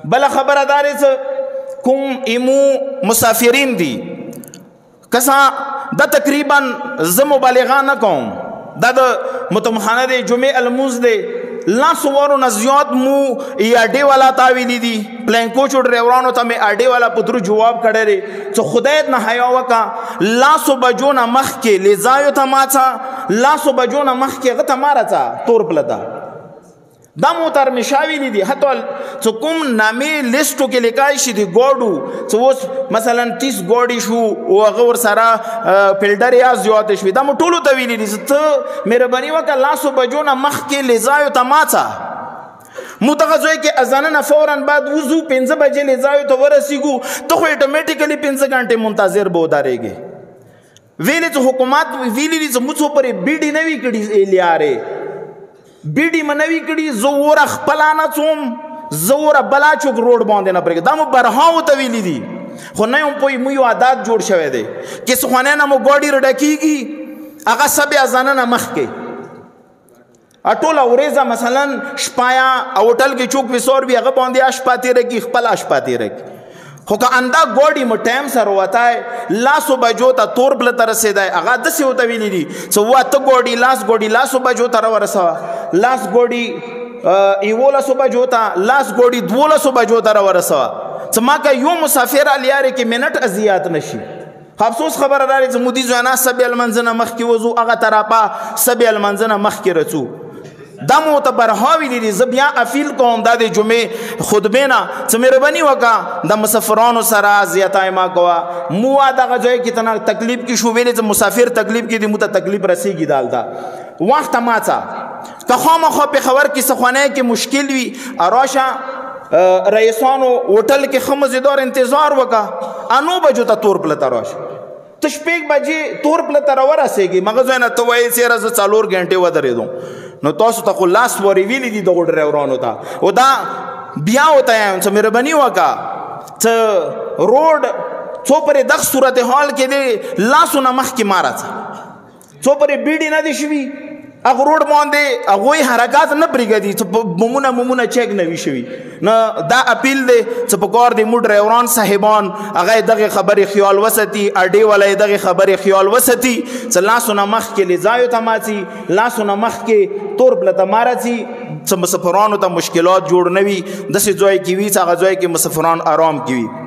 بل خبرداري کوم ایمو مسافرین دي کسا دا تقریبا زه مبالغه نه کوم دا د متمخانه د جمعې الموز دی لاسو ورو نه زیات مو اډې والا تاویلی دي پلینکوچو ډرایورانو ته مې اډې والا پترو جواب کړی دی چې خدای نه حیا وکړه لاسو بجو نه مخکې لیزایو ته ماڅه لاسو بجو نه مخکې هغه ته مارڅه تور پلته دا موتر مشاویلی دي حتی چې کوم نامې لیسټو کې لیکای شي د ګوډو چې اوس مثلا 30 ګوډي شو او هغه ورسره فلټر یا زیات شوي دا مو ټولو ته ویلي دي چې ته مهرباني وکړه لاسو بجو نه مخکې لیزایو ته ماڅه مو دغه ځای کې اذان نه فورا بعد وضو 5 بجې لیزایو ته ورسیږو ته خو اټومیټیکلی 5 غنټې منتظر به ودرېږې ویلې چې حکومت ویلي دي چې موږ پرې بیډي نه وي کړي لیارې بیډي منوي کړي زوره خپلانه څوم زوره بلا چوک روډ باندې نه پرېږدي دا مو برهاو ته ویلي دي خو نه یم پوی مو یو عادت جوړ شوی دی چې سخوانه نه مو ګاډي رډکیږي هغه سبې اذان نه مخکې اټوله ورېزه مثلا شپایا هوټل کې چوک وسور وي هغه باندې شپه تېره کې خپل شپه تېره کې خو که اندا ګوډي مو ټایم سره وتای لاسو بجو ته تور بل تر رسیدای هغه دسې وته ویلي دي چې واته ګوډي لاسو بجو تر ورسوه لاس ګوډي ایولسو بجو ته لاس ګوډي 12 بجو تر ورسوه چې ما که یو مسافر الیاره کې منټ ازیات نشي افسوس خبره داري چې مودي ځانا سبې المنځنه مخکې وضو هغه طرفه سبې المنځنه مخکې رسو دا مو ته برهاوی دي زه بیا افیل کوم دا د جمعې خطبې نه چې مهرباني وکړه د مسافرانو سره زیاتای ما کوه مو دغه ځای کې تنه تکلیف کې شو ویلې چې مسافر تکلیف کې دي مو ته تکلیف رسیږي دالته وخت ماڅه که خامخا په خبر کې سخوانه کې مشکل وي اراشه رئیسانو هوټل کې خمزدار انتظار وکړه انو بجو ته تور پلته راشه تشپیک بجې تور پلته راورسېږي مغه ځای نه ته وایې سیره زه 4 غنټې ودرېدم نو تاسو ته خو لاس ورې ویلي دي دغو ډرایورانو ته او دا بیا ورته یم چې مهرباني وکړه چې روډ څو پرې دغه صورتحال کې دی لاسو نه مخکې مارڅه څو پرې بیډي نه دي شوي هغه روډ باندې هغوی حرکات نه پرېږدي چې مومونه چیک نه وي شوي نو دا اپیل دی چې په کار دی مو ډرایوران صاحبان هغه دغه خبرې خیال وساتي اډې والا دغه خبرې خیال وساتي چې لاسو نه مخکې لیزایو ته ماڅي لاسو نه مخکې تور پلته مارڅي چې مسافرانو ته مشکلات جوړ نه وي داسې ځای کې وي چې هغه ځای کې مسافران آرام کې وي